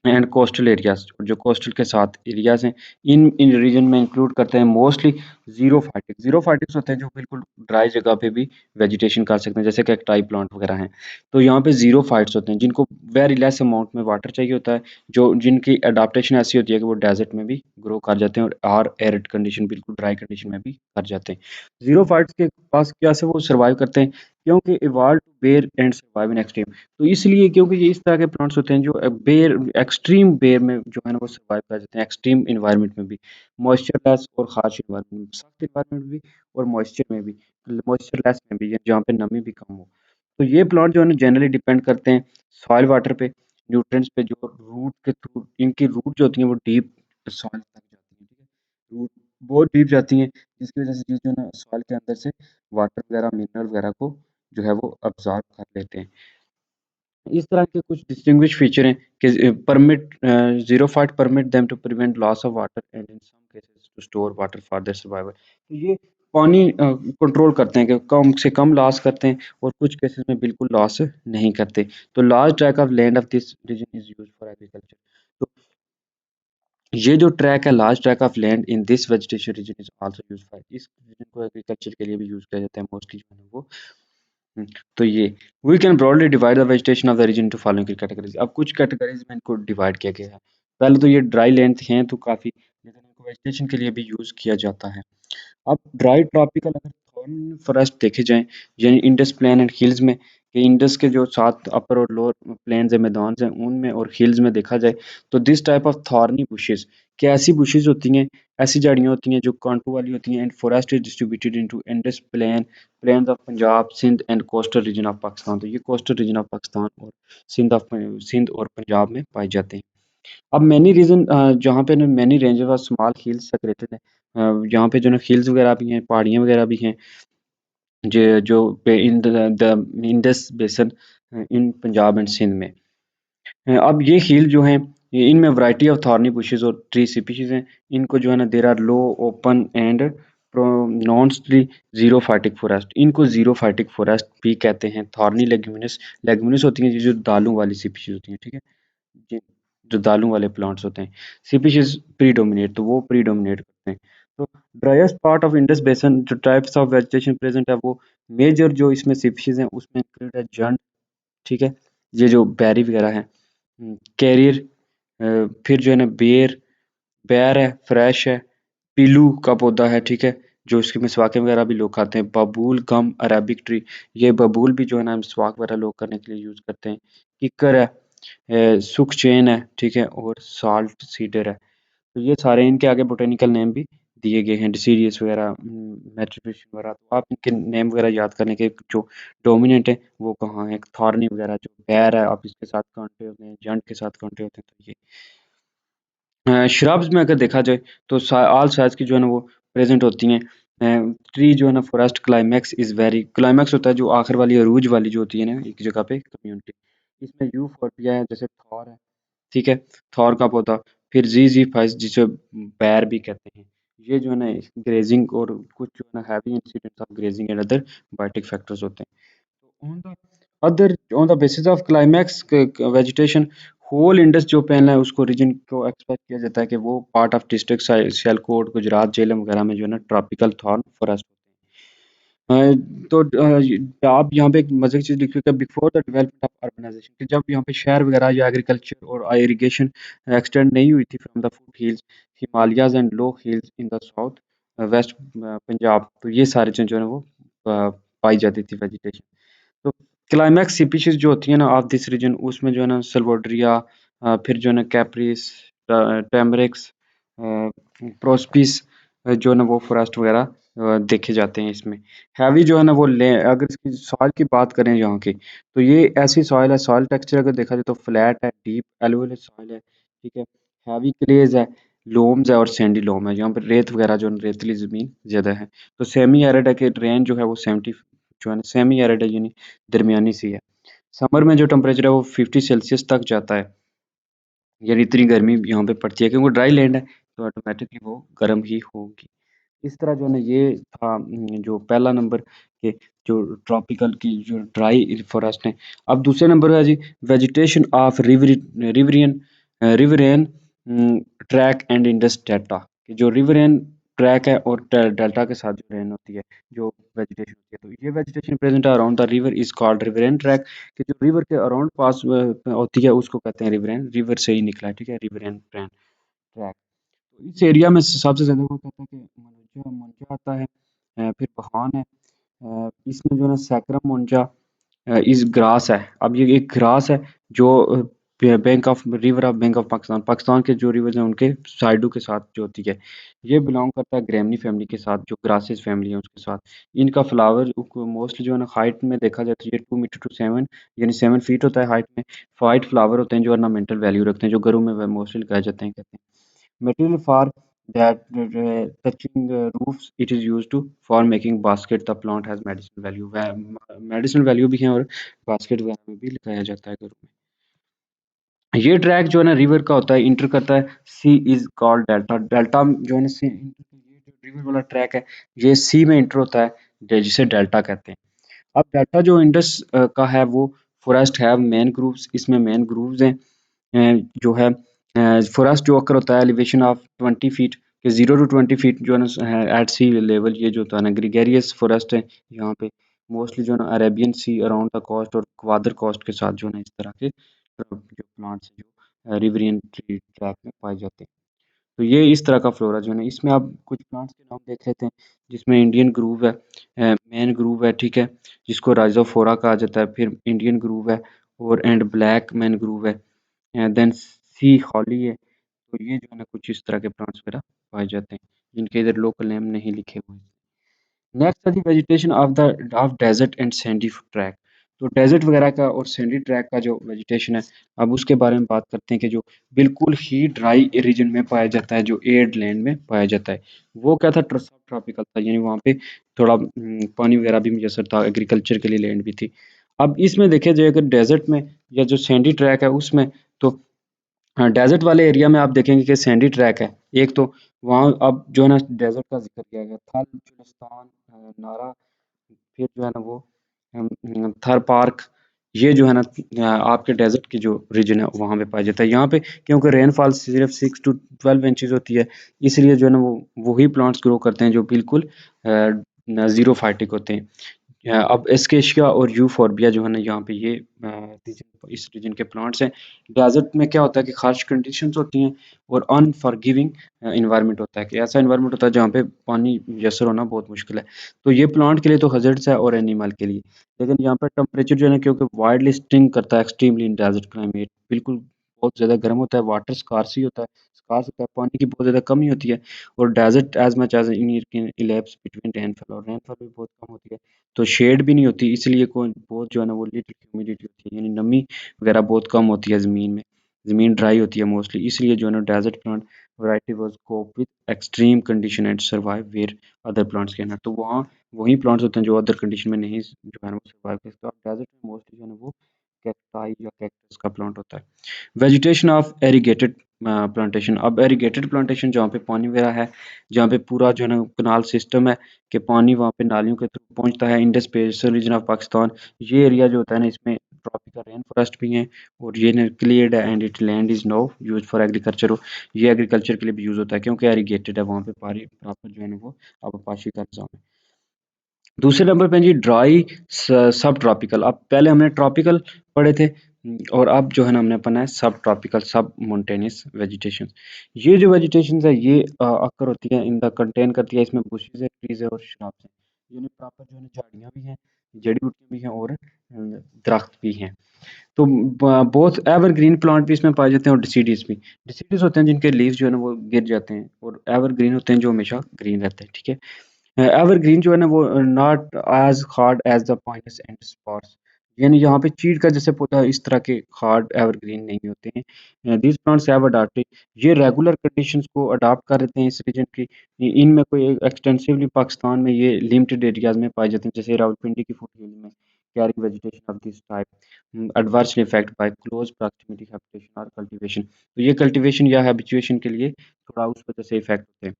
एंड कोस्टल एरियाज, जो कोस्टल के साथ एरियाज हैं, इन इन रीजन में इंक्लूड करते हैं मोस्टली जीरो फाइटिक्स होते हैं जो बिल्कुल ड्राई जगह पे भी वेजिटेशन कर सकते हैं, जैसे कि टाई प्लांट वगैरह हैं। तो यहाँ पे जीरो फाइट्स होते हैं जिनको वेरी लेस अमाउंट में वाटर चाहिए होता है, जो जिनकी अडाप्टेशन ऐसी होती है कि वो डेजर्ट में भी ग्रो कर जाते हैं और एरिड कंडीशन बिल्कुल ड्राई कंडीशन में भी कर जाते हैं। जीरो फाइट्स के पास क्या से वो सर्वाइव करते हैं, क्योंकि evolve to bear and survive in extreme. तो इसलिए क्योंकि ये इस तरह के प्लांट्स होते हैं जो बेर एक्सट्रीम बेर में जो है ना वो सर्वाइव कर जाते हैं, एक्सट्रीम इन्वायरमेंट में भी, मॉइस्चरलेस और हार्श इन्वायरमेंट में, सख्त इन्वायरमेंट भी और मॉइस्चर में भी, मॉइस्चरलेस में भी, जहाँ पे नमी भी कम हो। तो ये प्लांट जो है ना जनरली डिपेंड करते हैं सॉइल वाटर पे, न्यूट्रिएंट्स पे, जो रूट के थ्रू इनकी रूट जो होती है वो डीप सॉइल तक जाती है, ठीक है। रूट बहुत डीप जाती हैं, जिसकी वजह से ये जो है ना सॉइल के अंदर से वाटर वगैरह मिनरल वगैरह को जो है वो अब्जॉर्ब कर लेते हैं। इस तरह के कुछ डिस्टिंग्विश फीचर हैं कि permit xerophyte permit them to prevent loss of water and in some cases to store water for their survival. तो ये पानी कंट्रोल करते हैं कि कम से कम लॉस करते हैं और कुछ केसेस में बिल्कुल लॉस नहीं करते। तो large tract of land of this region is used for agriculture. तो ये जो ट्रैक है, large tract of land in this vegetation region is also used for, इस रीजन को एग्रीकल्चर के लिए भी यूज़ किया जाता है मोस्टली जो है वो। हुँ, तो ये we can broadly divide the vegetation of the region into following categories. अब कुछ कैटेगरीज़ में इनको डिवाइड किया गया है। पहले तो ये ड्राई लैंड हैं तो काफ़ी, लेकिन इनको वेजिटेशन के लिए भी यूज़ किया जाता है। अब ड्राई ट्रॉपिकल अगर थॉर्न फॉरेस्ट देखे जाएँ, यानी इंडस प्लेन एंड हिल्स में, कि इंडस के जो 7 अपर और लोअर प्लेन्स हैं, मैदान हैं, उनमें और हिल्स में देखा जाए, तो this type of thorny bushes, कि ऐसी बुशेस होती हैं, ऐसी झाड़ियाँ होती हैं जो कांटों वाली होती हैं, and forest is distributed into Indus plain, plains of Punjab, Sindh and coastal region of Pakistan. तो ये कोस्टल रीजन ऑफ पाकिस्तान और सिंध और पंजाब में पाए जाते हैं। अब मैनी रीज़न जहाँ पे ना many ranges of small hills separated है, यहाँ पे जो है हिल्स वगैरह भी हैं, पहाड़ियाँ वगैरह भी हैं, जो पे in the Indus basin in Punjab and Sindh में। अब ये हिल जो हैं, ये इनमें वैरायटी ऑफ थॉर्नी बुशेस और ट्री स्पीशीज हैं। इनको जो है ना there are low open and pronouncedly xerophytic forest, इनको ज़ीरो फाइटिक फॉरेस्ट भी कहते हैं। थॉर्नी लेग्यूमिनस, लेग्यूमिनस होती हैं ये जो दालों वाली स्पीशीज होती हैं, ठीक है? जी, जो दालों वाले प्लांट्स होते हैं। स्पीशीज प्रीडोमिनेट, तो वो प्रीडोमिनेट करते हैं। तो driest part of Indus basin, जो टाइप्स ऑफ वेजिटेशन प्रेजेंट है, वो मेजर जो इसमें स्पीशीज हैं उसमें इंक्लूड है जंड, ठीक है? ये जो बेरी वगैरह है, कैरियर, फिर जो है ना बेर, बेर है, फ्रेश है, पीलू का पौधा है, ठीक है? जो इसकी मिसवाकें वगैरह भी लोग खाते हैं। बबूल, गम, अरेबिक ट्री, ये बबूल भी जो है ना मिसवाक वगैरह लोग करने के लिए यूज़ करते हैं। किक्कर है, सुख चेन है, ठीक है? और साल्ट सीडर है। तो ये सारे इनके आगे बोटेनिकल नेम भी दिए गए हैं, डिसीडियस वगैरह, मेट्रिब्यूशन वगैरह। तो आप इनके नेम वगैरह याद करने के जो डोमिनेंट है वो कहाँ है, थॉर्नी वगैरह जो पैर है, आप इसके साथ कांटे होते हैं, जंट के साथ कांटे होते हैं। तो ये श्रब्स में अगर देखा जाए तो ऑल साइज की जो है ना वो प्रेजेंट होती हैं। ट्री जो है ना forest climax is very, climax होता है जो आखिर वाली अरूज वाली जो होती है ना एक जगह पे कम्युनिटी, इसमें यू फोर्बिया है, जैसे थॉर है, ठीक है? थॉर का पौधा, फिर जी फाइस जिसे बैर भी कहते हैं। ये जो है ना ग्रेजिंग और कुछ जो है ना heavy incidents of grazing and other biotic factors होते हैं। On the on the basis of climax vegetation, whole Indus जो पैनल है उसको रीजन को एक्सपेक्ट किया जाता है कि वो part of district Sialkot, Gujarat, Jhelum वगैरह में जो है ना ट्रॉपिकल थॉर्न फॉरेस्ट होते हैं। तो आप यहाँ पे एक मजे की चीज़ लिखी है, before the development of urbanization, कि जब यहाँ पे शहर वगैरह या एग्रीकल्चर और इरिगेशन एक्सटेंड नहीं हुई थी from the foot hills, Himalayas and low hills in the south west Punjab, तो ये सारी चीज़ें जो है वो पाई जाती थी वेजिटेशन। तो क्लाइमैक्स स्पीशीज जो होती है ना ऑफ दिस रीजन, उसमें जो है ना सल्वोड्रिया, फिर जो है ना कैप्रिस, टैमरिक्स, प्रोस्पिस, जो है ना वो फॉरेस्ट वगैरह देखे जाते हैं इसमें। हैवी जो है ना वो ले, अगर इसकी सॉइल की बात करें यहाँ की, तो ये ऐसी सॉइल है, सॉइल टेक्सचर अगर देखा जाए तो फ्लैट है, डीप एलुवियल सॉइल है, ठीक है? हैवी क्लेज है, लोम्स है और सैंडी लोम है, यहाँ पर रेत वगैरह जो है ना, रेतली ज़मीन ज़्यादा है। तो सेमी एरिड है कि रेंज जो है वो 70 जो है ना सेमी एरिड है, यानी दरमियानी सी है। समर में जो टेम्परेचर है वो 50 सेल्सियस तक जाता है, यानी इतनी गर्मी यहाँ पे पड़ती है क्योंकि ड्राई लैंड है, तो ऑटोमेटिकली वो गर्म ही होगी। इस तरह जो है ना ये था जो पहला नंबर के जो ट्रॉपिकल की जो ड्राई फॉरेस्ट है। अब दूसरे नंबर पे है जी vegetation of riverian riverain tract and Indus delta, कि जो रिवरेन ट्रैक है और डेल्टा के साथ जो रेन होती है, जो वेजिटेशन होती है, तो ये vegetation present around the river is called riverain tract, कि जो रिवर के अराउंड पास होती है उसको कहते हैं रिवरेन, रिवर से ही निकला है, ठीक है? रिवरेन ट्रैक। तो इस एरिया में सबसे ज़्यादा वो कहता है कि मुनजा मुनजा आता है, फिर बहान है, इसमें जो है ना सैकरम मुनजा इस ग्रास है। अब ये एक ग्रास है जो bank of river of bank of Pakistan, Pakistan के जो रिवर्स हैं उनके साइडों के साथ जो होती है, ये बिलोंग करता है ग्रेमनी फैमिली के साथ, जो ग्रासेस फैमिली है उसके साथ। इनका फ्लावर मोस्टली जो है ना हाइट में देखा जाए तो ये 2 मीटर टू 7 यानी 7 फीट होता है हाइट में। वाइट फ्लावर होते हैं जो ऑर्नामेंटल वैल्यू रखते हैं, जो घरों में मोस्टली लगाए जाते हैं, कहते हैं। Material for that touching roofs, it is used to for making basket. The plant has medicinal value, medicinal value भी है, और बास्केट वगैरह में भी लगाया जाता है घरों में। ये ट्रैक जो है ना रिवर का होता है, इंटर करता है, सी इज कॉल्ड डेल्टा, डेल्टा जो है ना सी रिवर वाला ट्रैक है, ये सी में इंटर होता है, जिसे डेल्टा कहते हैं। अब डेल्टा जो इंडस का है वो फॉरेस्ट है, मेन ग्रूव्स, इसमें मेन ग्रूव्स हैं, जो है फॉरेस्ट जो अकर होता है एलिवेशन ऑफ 20 फीट के 0 to 20 फीट जो है ना एट सी लेवल, ये जो होता है ना ग्रीगेरियस फॉरेस्ट है यहाँ पे, मोस्टली जो है ना Arabian sea around the coast और क्वादर कोस्ट के साथ जो है ना इस तरह के जो प्लांट्स जो रिवरियन ट्री ट्रैक में पाए जाते हैं। तो ये इस तरह का फ्लोरा जो है ना, इसमें आप कुछ प्लांट्स के नाम देख लेते हैं, जिसमें इंडियन ग्रूव है, मेन ग्रूव है, ठीक है, जिसको राइजोफोरा कहा जाता है, फिर इंडियन ग्रूव है, और एंड ब्लैक मैन ग्रूव है, देन सी हॉली है। तो ये जो है ना कुछ इस तरह के प्लांट्स वगैरह पाए जाते हैं, जिनके इधर लोकल नेम नहीं लिखे हुए हैं। नेक्स्ट है the vegetation of desert and sandy tract. तो डेजर्ट वगैरह का और सैंडी ट्रैक का जो वेजिटेशन है, अब उसके बारे में बात करते हैं कि जो बिल्कुल ही ड्राई रीजन में पाया जाता है, जो एर्ड लैंड में पाया जाता है, वो क्या था, सब ट्रॉपिकल था, यानी वहाँ पे थोड़ा पानी वगैरह भी मुयसर था, एग्रीकल्चर के लिए लैंड भी थी। अब इसमें देखा जाए अगर डेजर्ट में या जो सैंडी ट्रैक है उसमें, तो हाँ, डेज़र्ट वाले एरिया में आप देखेंगे कि सैंडी ट्रैक है। एक तो वहाँ अब जो है ना डेज़र्ट का ज़िक्र किया गया, थल, चुलिस्तान, नारा, फिर जो है ना वो थर पार्क, ये जो है ना आपके डेज़र्ट की जो रीजन है वहाँ पे पाया जाता है। यहाँ पे क्योंकि रेनफॉल सिर्फ 6 to 12 इंचेस होती है, इसलिए जो है ना वो वही प्लांट्स ग्रो करते हैं जो बिल्कुल ज़ीरोफाइटिक होते हैं। अब एस्केशिया और यूफोर्बिया जो है ना यहाँ पे ये इस रीजन के प्लांट्स हैं। डेजर्ट में क्या होता है कि हार्श कंडीशंस होती हैं और अनफॉरगिविंग इन्वायरमेंट होता है, कि ऐसा इन्वायरमेंट होता है जहाँ पे पानी मुयसर होना बहुत मुश्किल है। तो ये प्लांट के लिए तो हजर्ड्स है और एनिमल के लिए। लेकिन यहाँ पे टेम्परेचर जो है ना क्योंकि वाइडली स्टिंग करता है एक्सट्रीमली इन डेजर्ट क्लाइमेट, बिल्कुल बहुत ज़्यादा गर्म होता है, वाटर स्कार्स ही होता है, स्कार्स होता है, पानी की बहुत ज़्यादा कमी होती है, और desert as much as in elapse between rainfall, और रेनफॉल भी बहुत कम होती है, तो शेड भी नहीं होती, इसलिए कोई बहुत जो है ना वो लिटिल ह्यूमिडिटी होती है, यानी नमी वगैरह बहुत कम होती है ज़मीन में, ज़मीन ड्राई होती है मोस्टली, इसलिए जो है ना desert plant variety was cope with extreme condition and survive where other plants can not. तो वहाँ वही प्लांट्स होते हैं जो अदर कंडीशन में नहीं जो है ना वो सर्वाइव कर सकते। और डेजर्ट में मोस्टली जो है ना वो कैक्टाई या कैक्टस का प्लांट होता है। Vegetation of irrigated plantation. अब एरीगेटेड प्लांटेशन जहाँ पे पानी वगैरह है, जहाँ पे पूरा जो है ना कनाल सिस्टम है कि पानी वहाँ पे नालियों के थ्रू पहुँचता है, Indus basin region of Pakistan, ये एरिया जो होता है ना इसमें ट्रॉपिकल रेन फॉरेस्ट भी हैं, और ये क्लियर्ड है and it land is now use for agriculture. ये एग्रीकल्चर के लिए भी यूज होता है क्योंकि एरीगेटेड है, वहाँ पे पानी प्रॉपर जो है ना वो आबापाशी का निज़ाम है। दूसरे नंबर पे हैं जी ड्राई सब ट्रॉपिकल। अब पहले हमने ट्रॉपिकल पढ़े थे, और अब जो है ना हमने पढ़ना है सब ट्रॉपिकल सब मोन्टेनियस वेजिटेशन। ये जो वेजिटेशन है ये अक्कर होती है इन द कंटेन करती है, इसमें बुशेस है, ट्रीज है और श्रब्स हैं, यानी प्रॉपर जो है ना झाड़ियाँ भी हैं, जड़ी बूटियाँ भी हैं, और दरख्त भी हैं। तो बहुत एवरग्रीन प्लांट भी इसमें पाए जाते हैं और डिसीडियस भी। डिसीडियस होते हैं जिनके लीव्स जो है ना वो गिर जाते हैं, और एवरग्रीन होते हैं जो हमेशा ग्रीन रहते हैं, ठीक है। एवरग्रीन जो है ना वो not as hard as the points and spots, यानी यहाँ पे चीड़ का जैसे पौधा इस तरह के हार्ड एवरग्रीन नहीं होते हैं। दीज प्लांट्स हैव अडॉप्टेड, ये रेगुलर कंडीशंस को अडॉप्ट कर लेते हैं इस रीजन की। इनमें कोई एक्सटेंसिवली पाकिस्तान में ये लिमिटेड एरियाज में पाए जाते हैं, जैसे रावलपिंडी की फुटहिल में carrying vegetation of this type adversely effect bye close proximity habitation और कल्टीवेशन। तो ये कल्टीवेशन या हैबिचुएशन के लिए थोड़ा उस वजह से इफेक्ट होते हैं।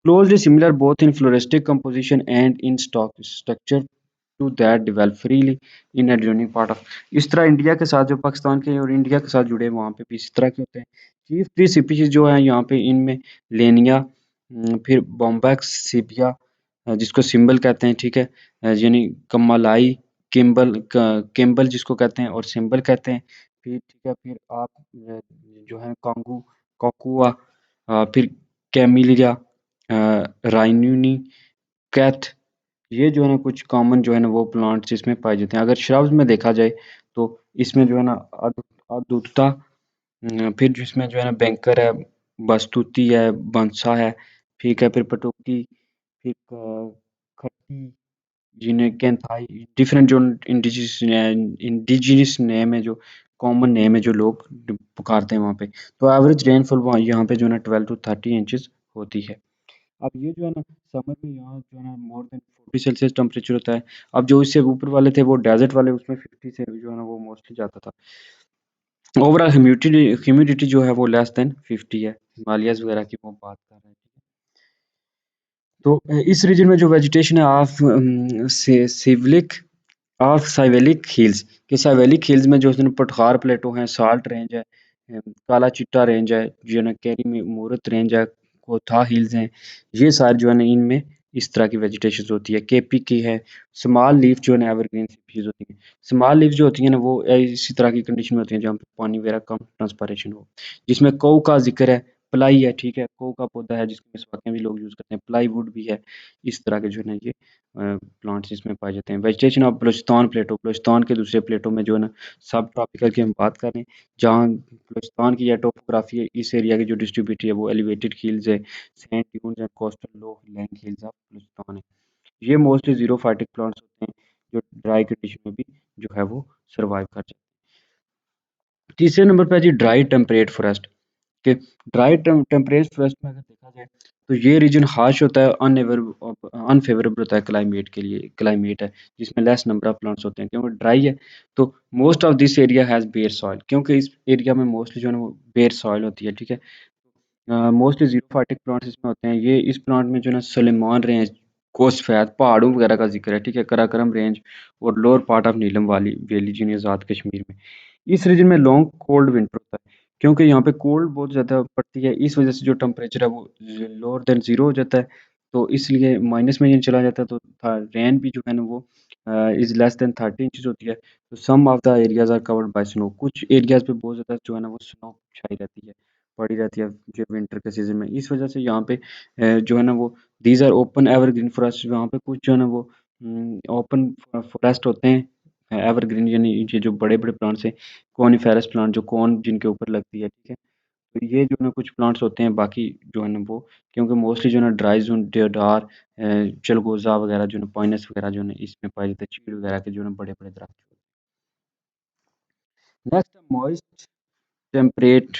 Closely similar both in floristic composition and in stock structure to that develop freely in adjoining part of। इस तरह इंडिया के साथ जो पाकिस्तान के और इंडिया के साथ जुड़े हैं वहाँ पे भी इस तरह के होते हैं। चीफ ट्री स्पीशीज जो है यहाँ पे इनमें लेनिया, फिर बॉम्बैक्स सीपिया, जिसको सिंबल कहते हैं, ठीक है, यानी कम्मालाई, केम्बल जिसको कहते हैं और सिंबल कहते हैं, फिर ठीक है, फिर आप जो है कांगू, कोकुआ, फिर कैमिलिया, राइनूनी, कैथ, ये जो है ना कुछ कॉमन जो है ना वो प्लांट्स इसमें पाए जाते हैं। अगर श्रब्स में देखा जाए तो इसमें जो है ना आदुत्ता, फिर जिसमें जो है ना बैंकर है, बस्तुती है, बंसा है, ठीक है, फिर पटुकी, फिर खट्टी, जिन्हें कैंथाई, डिफरेंट जो इंडिजिनस नेम है, जो कॉमन नेम है जो लोग पुकारते हैं वहाँ पे। तो एवरेज रेनफॉल वहाँ यहाँ पे जो है ना 12 to 30 इंचेस होती है। अब ये जो है ना समर में यहाँ जो है ना मोर देन 40 सेल्सियस टेम्परेचर होता है। अब जो इससे ऊपर वाले थे वो डेजर्ट वाले, उसमें 50 से जो है ना वो मोस्टली जाता था। ओवरऑल ह्यूमिडिटी जो है वो लेस देन 50 है, हिमालयस वगैरह की वो बात कर रहे हैं। तो इस रीजन में जो वेजिटेशन है ऑफ सिवलिक ऑफ साइवेलिक हिल्स के साइवेलिक हिल्स में जो है ना पठार प्लेटो हैं, साल्ट रेंज है, काला चिट्टा रेंज है, जो है ना कैरी में मूरत रेंज है, कोथा हिल्स हैं, ये सारे जो है ना इनमें इस तरह की वेजिटेशन होती है। केपी की है, स्मॉल लीफ जो है ना एवरग्रीन स्पीशीज होती है। स्मॉल लीफ जो होती है ना वो इसी तरह की कंडीशन में होती है जहाँ पे पानी वगैरह कम ट्रांसपायरेशन हो, जिसमें कऊ का जिक्र है, प्लाई है, ठीक है, कऊ का पौधा है जिसमें मिसवाक भी लोग यूज़ करते हैं, प्लाई वुड भी है। इस तरह के जो है ना ये प्लांट्स इसमें पाए जाते हैं। वेजिटेशन ऑफ बलूचिस्तान प्लेटो, बलूचिस्तान के दूसरे प्लेटो में जो है ना सब ट्रॉपिकल की हम बात कर रहे हैं, जहाँ बलूचिस्तान की या टोपोग्राफी है, इस एरिया की जो डिस्ट्रीब्यूटर है वो एलिवेटेड हिल्स है, sand dunes and coastal low land hills of Balochistan है। ये मोस्टली जीरोफाइटिक प्लांट्स होते हैं जो ड्राई कंडीशन में भी जो है वो सर्वाइव कर जाते हैं। तीसरे नंबर पे है जी ड्राई टेम्परेट फॉरेस्ट के। ड्राई टेम्परेट फॉरेस्ट में अगर देखा जाए तो ये रीजन हार्श होता है, अनफेवरेबल होता है क्लाइमेट के लिए, क्लाइमेट है जिसमें लेस नंबर ऑफ प्लांट्स होते हैं क्योंकि ड्राई है। तो most of this area has bare soil, क्योंकि इस एरिया में मोस्टली जो है ना वो बेयर सॉइल होती है, ठीक है। मोस्टली जीरोफाइटिक प्लांट्स इसमें होते हैं। ये इस प्लांट में जो है ना सलेमान रेंज, कोसफैत पहाड़ों वगैरह का जिक्र है, ठीक है, कराकरम रेंज और लोअर पार्ट ऑफ नीलम वाली वैली जिन्हें आज़ाद कश्मीर में। इस रीजन में लॉन्ग कोल्ड विंटर होता है क्योंकि यहाँ पे कोल्ड बहुत ज़्यादा पड़ती है, इस वजह से जो टेम्परेचर है वो लोअर देन ज़ीरो हो जाता है, तो इसलिए माइनस में ये चला जाता है। तो रेन भी जो है ना वो इज़ लेस देन 30 इंचज होती है। तो some of the areas are covered by snow, कुछ एरियाज पे बहुत ज़्यादा जो है ना वो स्नो छाई रहती है, पड़ी रहती है जो विंटर के सीजन में। इस वजह से यहाँ पे जो है ना वो these are open evergreen forest, वहाँ पे कुछ जो है ना वो ओपन फॉरेस्ट होते हैं एवरग्रीन, यानी ये जो बड़े बड़े प्लांट्स हैं, कॉनिफेरस प्लांट जो कॉन जिनके ऊपर लगती है, ठीक है। तो ये जो है ना कुछ प्लांट्स होते हैं, बाकी जो है ना वो क्योंकि मोस्टली जो है ना ड्राई जोन देवदार, चलगोजा वगैरह जो है ना पाइनस वगैरह जो है ना इसमें पाए जाते हैं, चीड़ वगैरह के जो है ना बड़े बड़े दरख्त। नेक्स्ट है मॉइस्ट टेम्परेट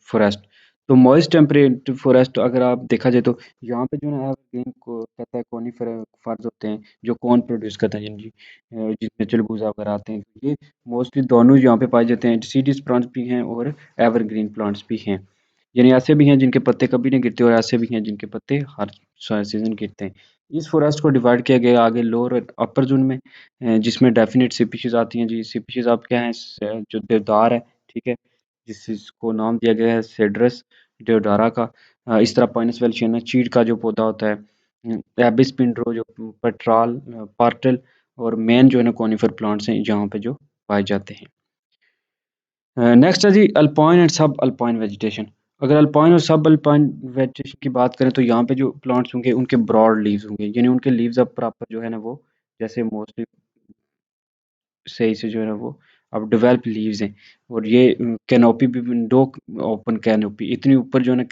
फॉरेस्ट। तो मॉइस्ट टेम्परेट फॉरेस्ट अगर आप देखा जाए तो यहाँ पे जो है ना एवरग्रीन को कहता है, कॉनिफर फर्ज होते हैं जो कॉर्न प्रोड्यूस करते हैं, जी जिसमें चिलगोजा वगैरह आते हैं। तो ये मोस्टली दोनों यहाँ पे पाए जाते हैं, डिसीडियस प्लांट्स भी हैं और एवरग्रीन प्लांट्स भी हैं, यानी ऐसे भी हैं जिनके पत्ते कभी नहीं गिरते और ऐसे भी हैं जिनके पत्ते हर सीजन गिरते हैं। इस फॉरेस्ट को डिवाइड किया गया आगे लोअर और अपर जोन में, जिसमें डेफिनेट स्पीशीज आती हैं जी। स्पीशीज आप क्या हैं, जो देवदार है, ठीक है, जिसको नाम दिया गया है सेड्रस deodara का। इस तरह पाइनस वेल्शियना चीड़ का जो पौधा होता है, एबिस पिंडरो जो पट्राल पार्टल और मेन जो है ना कॉनिफर प्लांट्स हैं जहाँ पे जो पाए जाते हैं। नेक्स्ट है जी अल्पाइन एंड सब अल्पाइन वेजिटेशन। अगर अल्पाइन और सब अल्पाइन वेजिटेशन की बात करें तो यहाँ पे जो प्लांट्स होंगे उनके ब्रॉड लीव्स होंगे, यानी उनके लीव्स अब प्रॉपर जो है ना वो जैसे मोस्टली सही से जो है ना वो अब डेवलप लीव्स हैं। और ये कैनोपी भी विंडो ओपन कैनोपी, इतनी ऊपर जो है ना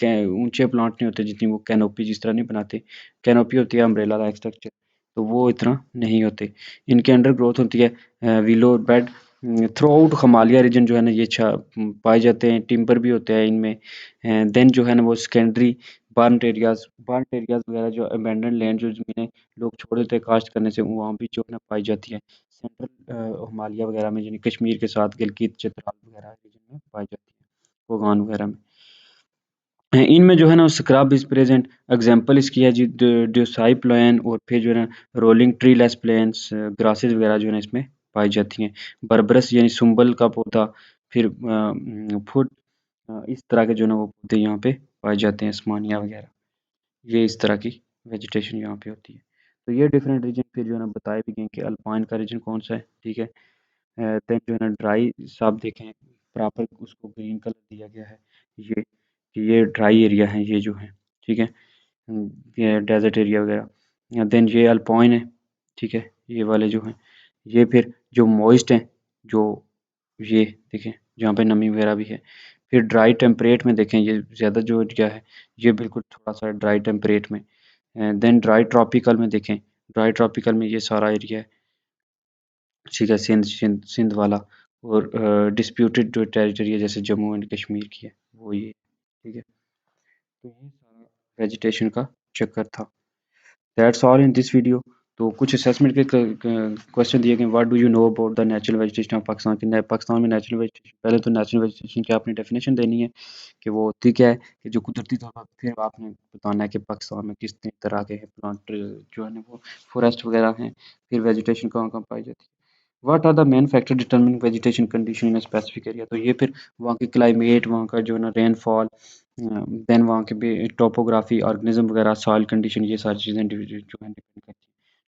ऊंचे प्लांट नहीं होते जितनी वो कैनोपी जिस तरह नहीं बनाते। कैनोपी होती है अम्ब्रेला लाइक स्ट्रक्चर, तो वो इतना नहीं होते। इनके अंडर ग्रोथ होती है willow bed. Throughout Himalaya region जो है ना ये पाए जाते हैं, टिम्बर भी होते हैं इनमें। देन जो है ना वो सेकेंडरी बर्नट एरियाज वगैरह जो अबैंडन लैंड जो ज़मीनें लोग छोड़ देते हैं कास्ट करने से, वहाँ भी जो है ना पाई जाती है। सेंट्रल हिमालय वगैरह में यानी कश्मीर के साथ गिलगित चित्राल वगैरह रीजन में पाई जाती है, कोगान वगैरह में। इनमें जो है ना स्क्रब इज प्रेजेंट, एग्जांपल इसकी है जी ड्यूसाई प्लान, और फिर जो है ना rolling tree less plans grasses वगैरह जो है ना इसमें पाई जाती हैं। बरबरस यानी सुंबल का पौधा, फिर फुट, इस तरह के जो है ना वो पौधे यहाँ पे पाए जाते हैं, आसमानिया वगैरह। ये इस तरह की वेजिटेशन यहाँ पे होती है। तो ये डिफरेंट रीजन फिर जो है ना बताए भी गए कि अल्पाइन का रीजन कौन सा है, ठीक है। देन जो है ना ड्राई साहब देखें प्रॉपर उसको ग्रीन कलर दिया गया है, ये कि ये ड्राई एरिया है ये जो है, ठीक है। ये डेजर्ट एरिया वगैरह। देन ये अल्पाइन है, ठीक है, ये वाले जो हैं। ये फिर जो मॉइस्ट हैं, जो ये देखें जहाँ पे नमी वगैरह भी है। फिर ड्राई टेम्परेट में देखें ये ज़्यादा जो एरिया है ये बिल्कुल थोड़ा सा ड्राई टेम्परेट में। देन ड्राई ट्रॉपिकल में देखें, ड्राई ट्रॉपिकल में ये सारा एरिया है, ठीक है, सिंध वाला। और डिस्प्यूटेड जो टेरिटरी है जैसे जम्मू एंड कश्मीर की है वो ये, ठीक है। तो ये सारा वेजिटेशन का चक्कर था। That's all in this video. तो कुछ असेसमेंट के क्वेश्चन दिए गए, what do you know about the natural vegetation of Pakistan, कि पाकिस्तान में नेचुरल वेजिटेशन, पहले तो नेचुरल वेजिटेशन की आपने डेफिनेशन देनी है कि वो होती क्या है, कि जो कुदरती तौर पर, फिर आपने बताना है कि पाकिस्तान में किस तरह के प्लांट जो है ना वो फॉरेस्ट वगैरह हैं, फिर वेजिटेशन कहाँ कहाँ पाई जाती है, what are the main factor determining vegetation condition in specific area, तो ये फिर वहाँ की क्लाइमेट, वहाँ का जो है ना रेनफॉल, देन वहाँ के टोपोग्राफी, ऑर्गेनिज्म वगैरह, सॉइल कंडीशन, ये सारी चीज़ें जो है डिपेंड करती हैं।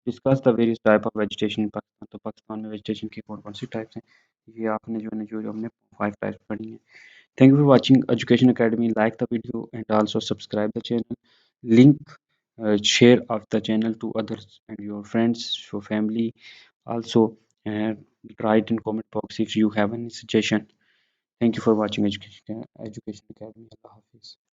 Discuss the various type of vegetation in Pakistan, तो पाकिस्तान में वेजिटेशन की कौन कौन सी टाइप्स हैं, ये आपने जो है ना जो हमने 5 टाइप्स पढ़ी हैं। Thank you for watching Education Academy. Like the video and also subscribe the channel. Link, share of the channel to others and your friends, your family. Also, uh, write in comment box if you have any suggestion. Thank you for watching Education Academy. Allah Hafiz.